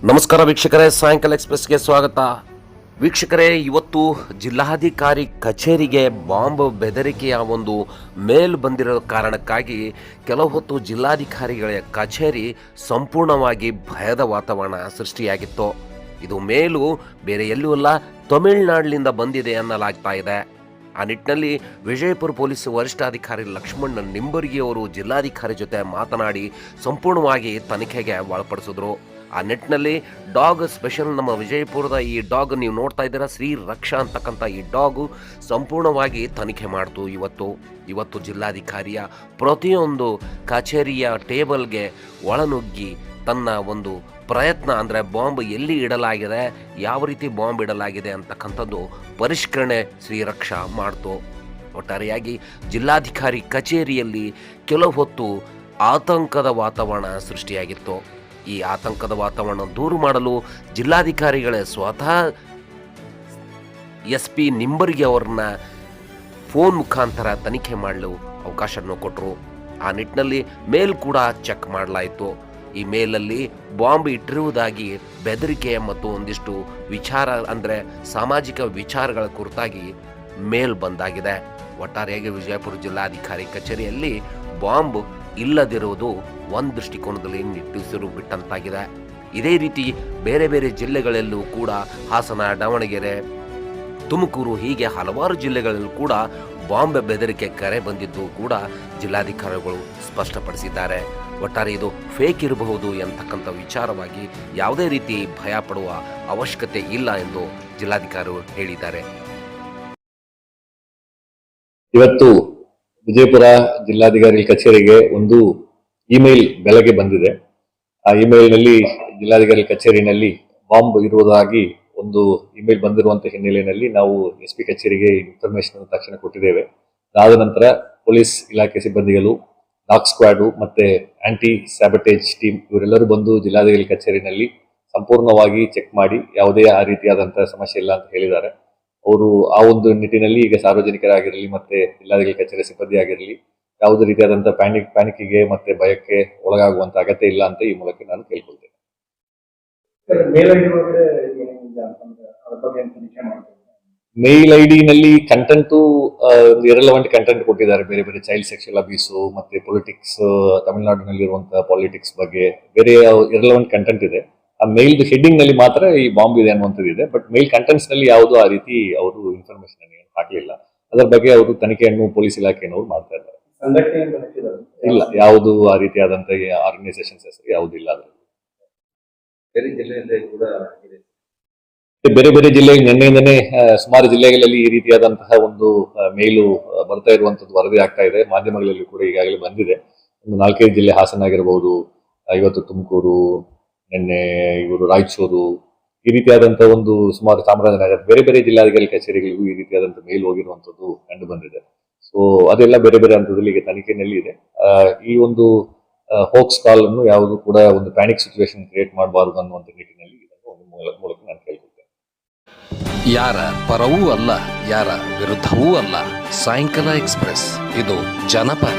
ನಮಸ್ಕಾರ ವೀಕ್ಷಕರೇ, ಸಾಯಂಕಾಲ ಎಕ್ಸ್ಪ್ರೆಸ್ಗೆ ಸ್ವಾಗತ. ವೀಕ್ಷಕರೇ, ಇವತ್ತು ಜಿಲ್ಲಾಧಿಕಾರಿ ಕಚೇರಿಗೆ ಬಾಂಬ್ ಬೆದರಿಕೆಯ ಒಂದು ಮೇಲ್ ಬಂದಿರೋ ಕಾರಣಕ್ಕಾಗಿ ಕೆಲವು ಹೊತ್ತು ಜಿಲ್ಲಾಧಿಕಾರಿಗಳ ಕಚೇರಿ ಸಂಪೂರ್ಣವಾಗಿ ಭಯದ ವಾತಾವರಣ ಸೃಷ್ಟಿಯಾಗಿತ್ತು. ಇದು ಮೇಲು ಬೇರೆ ಎಲ್ಲೂ ಅಲ್ಲ, ತಮಿಳುನಾಡಿನಿಂದ ಬಂದಿದೆ ಅನ್ನಲಾಗ್ತಾ ಇದೆ. ಆ ನಿಟ್ಟಿನಲ್ಲಿ ವಿಜಯಪುರ ಪೊಲೀಸ್ ವರಿಷ್ಠಾಧಿಕಾರಿ ಲಕ್ಷ್ಮಣ್ ನಿಂಬರ್ಗಿ ಅವರು ಜಿಲ್ಲಾಧಿಕಾರಿ ಜೊತೆ ಮಾತನಾಡಿ ಸಂಪೂರ್ಣವಾಗಿ ತನಿಖೆಗೆ ಒಳಪಡಿಸಿದ್ರು. ಆ ನಿಟ್ಟಿನಲ್ಲಿ ಡಾಗ್ ಸ್ಪೆಷಲ್, ನಮ್ಮ ವಿಜಯಪುರದ ಈ ಡಾಗ್ ನೀವು ನೋಡ್ತಾ ಇದ್ದೀರಾ, ಶ್ರೀ ರಕ್ಷಾ ಅಂತಕ್ಕಂಥ ಈ ಡಾಗು ಸಂಪೂರ್ಣವಾಗಿ ತನಿಖೆ ಮಾಡ್ತು. ಇವತ್ತು ಜಿಲ್ಲಾಧಿಕಾರಿಯ ಪ್ರತಿಯೊಂದು ಕಚೇರಿಯ ಟೇಬಲ್ಗೆ ಒಳನುಗ್ಗಿ ತನ್ನ ಒಂದು ಪ್ರಯತ್ನ, ಅಂದರೆ ಬಾಂಬ್ ಎಲ್ಲಿ ಇಡಲಾಗಿದೆ, ಯಾವ ರೀತಿ ಬಾಂಬ್ ಇಡಲಾಗಿದೆ ಅಂತಕ್ಕಂಥದ್ದು ಪರಿಷ್ಕರಣೆ ಶ್ರೀ ರಕ್ಷಾ ಮಾಡ್ತು. ಒಟ್ಟಾರೆಯಾಗಿ ಜಿಲ್ಲಾಧಿಕಾರಿ ಕಚೇರಿಯಲ್ಲಿ ಕೆಲವು ಹೊತ್ತು ಆತಂಕದ ವಾತಾವರಣ ಸೃಷ್ಟಿಯಾಗಿತ್ತು. ಈ ಆತಂಕದ ವಾತಾವರಣ ದೂರ ಮಾಡಲು ಜಿಲ್ಲಾಧಿಕಾರಿಗಳೇ ಸ್ವತಃ SP ನಿಂಬರ್ಗಿ ಅವ್ರನ್ನ ಫೋನ್ ಮುಖಾಂತರ ತನಿಖೆ ಮಾಡಲು ಅವಕಾಶವನ್ನು ಕೊಟ್ಟರು. ಆ ನಿಟ್ಟಿನಲ್ಲಿ ಮೇಲ್ ಕೂಡ ಚೆಕ್ ಮಾಡಲಾಯಿತು. ಈ ಮೇಲಲ್ಲಿ ಬಾಂಬ್ ಇಟ್ಟಿರುವುದಾಗಿ ಬೆದರಿಕೆ ಮತ್ತು ಒಂದಿಷ್ಟು ವಿಚಾರ, ಅಂದರೆ ಸಾಮಾಜಿಕ ವಿಚಾರಗಳ ಕುರಿತಾಗಿ ಮೇಲ್ ಬಂದಾಗಿದೆ. ಒಟ್ಟಾರೆಯಾಗಿ ವಿಜಯಪುರ ಜಿಲ್ಲಾಧಿಕಾರಿ ಕಚೇರಿಯಲ್ಲಿ ಬಾಂಬ್ ಇಲ್ಲದಿರುವುದು ಒಂದು ದೃಷ್ಟಿಕೋನದಲ್ಲಿ ನಿಟ್ಟುಸಿರು ಬಿಟ್ಟಂತಾಗಿದೆ. ಇದೇ ರೀತಿ ಬೇರೆ ಬೇರೆ ಜಿಲ್ಲೆಗಳಲ್ಲೂ ಕೂಡ ಹಾಸನ, ದಾವಣಗೆರೆ, ತುಮಕೂರು, ಹೀಗೆ ಹಲವಾರು ಜಿಲ್ಲೆಗಳಲ್ಲೂ ಕೂಡ ಬಾಂಬ್ ಬೆದರಿಕೆ ಕರೆ ಬಂದಿದ್ದು ಕೂಡ ಜಿಲ್ಲಾಧಿಕಾರಿಗಳು ಸ್ಪಷ್ಟಪಡಿಸಿದ್ದಾರೆ. ಒಟ್ಟಾರೆ ಇದು ಫೇಕ್ ಇರಬಹುದು ಎಂತಕ್ಕಂಥ ವಿಚಾರವಾಗಿ ಯಾವುದೇ ರೀತಿ ಭಯ ಪಡುವ ಅವಶ್ಯಕತೆ ಇಲ್ಲ ಎಂದು ಜಿಲ್ಲಾಧಿಕಾರಿಗಳು ಹೇಳಿದ್ದಾರೆ. ಇವತ್ತು ವಿಜಯಪುರ ಜಿಲ್ಲಾಧಿಕಾರಿ ಕಚೇರಿಗೆ ಒಂದು ಇಮೇಲ್ ಬೆಳಗ್ಗೆ ಬಂದಿದೆ. ಆ ಇಮೇಲ್ನಲ್ಲಿ ಜಿಲ್ಲಾಧಿಕಾರಿ ಕಚೇರಿನಲ್ಲಿ ಬಾಂಬ್ ಇರುವುದಾಗಿ ಒಂದು ಇಮೇಲ್ ಬಂದಿರುವಂತಹ ಹಿನ್ನೆಲೆಯಲ್ಲಿ ನಾವು SP ಕಚೇರಿಗೆ ಇನ್ಫಾರ್ಮೇಶನ್ ತಕ್ಷಣ ಕೊಟ್ಟಿದ್ದೇವೆ. ಅದಾದ ನಂತರ ಪೊಲೀಸ್ ಇಲಾಖೆ ಸಿಬ್ಬಂದಿಗಳು, ಡಾಗ್ ಸ್ಕ್ವಾಡು ಮತ್ತೆ ಆಂಟಿ ಸ್ಯಾಬಟೇಜ್ ಟೀಮ್ ಇವರೆಲ್ಲರೂ ಬಂದು ಜಿಲ್ಲಾಧಿಕಾರಿ ಕಚೇರಿನಲ್ಲಿ ಸಂಪೂರ್ಣವಾಗಿ ಚೆಕ್ ಮಾಡಿ ಯಾವುದೇ ಆ ರೀತಿಯಾದಂತಹ ಸಮಸ್ಯೆ ಇಲ್ಲ ಅಂತ ಹೇಳಿದ್ದಾರೆ. ಅವರು ಆ ಒಂದು ನಿಟ್ಟಿನಲ್ಲಿ ಈಗ ಸಾರ್ವಜನಿಕರಾಗಿರಲಿ ಮತ್ತೆ ಜಿಲ್ಲಾಧಿಕಾರಿ ಕಚೇರಿ ಸಿಬ್ಬಂದಿ ಆಗಿರಲಿ ಯಾವುದೇ ರೀತಿಯಾದಂತಹ ಪ್ಯಾನಿಕ್ಗೆ ಮತ್ತೆ ಭಯಕ್ಕೆ ಒಳಗಾಗುವಂತ ಅಗತ್ಯ ಇಲ್ಲ ಅಂತ ಈ ಮೂಲಕ ನಾನು ಕೇಳ್ಕೊಳ್ತೇನೆ. ಮೇಲ್ ID ನಲ್ಲಿ ಕಂಟೆಂಟು ಇರಲೆವೆಂಟ್ ಕಂಟೆಂಟ್ ಕೊಟ್ಟಿದ್ದಾರೆ. ಬೇರೆ ಬೇರೆ ಚೈಲ್ಡ್ ಸೆಕ್ಷುವಲ್ ಅಬ್ಯೂಸು ಮತ್ತೆ ಪೊಲಿಟಿಕ್ಸ್, ತಮಿಳುನಾಡಿನಲ್ಲಿರುವಂತಹ ಪಾಲಿಟಿಕ್ಸ್ ಬಗ್ಗೆ ಬೇರೆ ಇರಲೆವೆಂಟ್ ಕಂಟೆಂಟ್ ಇದೆ. ಆ ಮೇಲ್ ಹೆಡ್ಡಿಂಗ್ ನಲ್ಲಿ ಮಾತ್ರ ಈ ಬಾಂಬ್ ಇದೆ ಅನ್ನುವಂಥದ್ದು ಇದೆ. ಬಟ್ ಮೇಲ್ ಕಂಟೆಂಟ್ಸ್ ನಲ್ಲಿ ಯಾವುದು ಆ ರೀತಿ ಅವರು ಇನ್ಫಾರ್ಮೇಶನ್ ಹಾಕಲಿಲ್ಲ. ಅದರ ಬಗ್ಗೆ ಅವರು ತನಿಖೆಯನ್ನು ಪೊಲೀಸ್ ಇಲಾಖೆಯವರು ಮಾಡ್ತಾ ಇದ್ದಾರೆ. ಇಲ್ಲ, ಯಾವುದು ಆ ರೀತಿಯಾದಂತಹ ಆರ್ಗನೈಸೇಷನ್ಸ್ ಹೆಸರು ಯಾವುದಿಲ್ಲ. ಬೇರೆ ಬೇರೆ ಜಿಲ್ಲೆಗೆ ನಿನ್ನೆಯಿಂದನೇ ಸುಮಾರು ಜಿಲ್ಲೆಗಳಲ್ಲಿ ಈ ರೀತಿಯಾದಂತಹ ಒಂದು ಮೇಲು ಬರ್ತಾ ಇರುವಂತದ್ದು ವರದಿ ಆಗ್ತಾ ಇದೆ. ಮಾಧ್ಯಮಗಳಲ್ಲಿ ಕೂಡ ಈಗಾಗಲೇ ಬಂದಿದೆ. ಒಂದು 4-5 ಜಿಲ್ಲೆ, ಹಾಸನ ಆಗಿರಬಹುದು, ಇವತ್ತು ತುಮಕೂರು, ನಿನ್ನೆ ಇವರು ರಾಯಚೂರು, ಈ ರೀತಿಯಾದಂತಹ ಒಂದು ಸುಮಾರು ಚಾಮರಾಜನಗರ, ಬೇರೆ ಬೇರೆ ಜಿಲ್ಲಾಧಿಕಾರಿ ಕಚೇರಿಗಳಿಗೂ ಈ ರೀತಿಯಾದಂತಹ ಮೇಲ್ ಹೋಗಿರುವಂತದ್ದು ಕಂಡು ಬಂದಿದೆ. ಸೊ ಅದೆಲ್ಲ ಬೇರೆ ಬೇರೆ ಹಂತದಲ್ಲಿ ಈಗ ತನಿಖೆಯಲ್ಲಿ ಇದೆ. ಈ ಒಂದು ಹೋಕ್ಸ್ ಕಾಲ್ ಅನ್ನು ಯಾವುದು ಕೂಡ ಒಂದು ಪ್ಯಾನಿಕ್ ಸಿಚುವೇಶನ್ ಕ್ರಿಯೇಟ್ ಮಾಡಬಾರದು ಅನ್ನುವಂಥ ನಿಟ್ಟಿನಲ್ಲಿ ಇದನ್ನು ಒಂದು ಮೂಲಕ ನಾನು ಕೇಳ್ಕೊಳ್ತೇನೆ. ಯಾರ ಪರವೂ ಅಲ್ಲ, ಯಾರ ವಿರುದ್ಧವೂ ಅಲ್ಲ. ಸಾಯಂಕಾಲ ಎಕ್ಸ್ಪ್ರೆಸ್, ಇದು ಜನಪರ.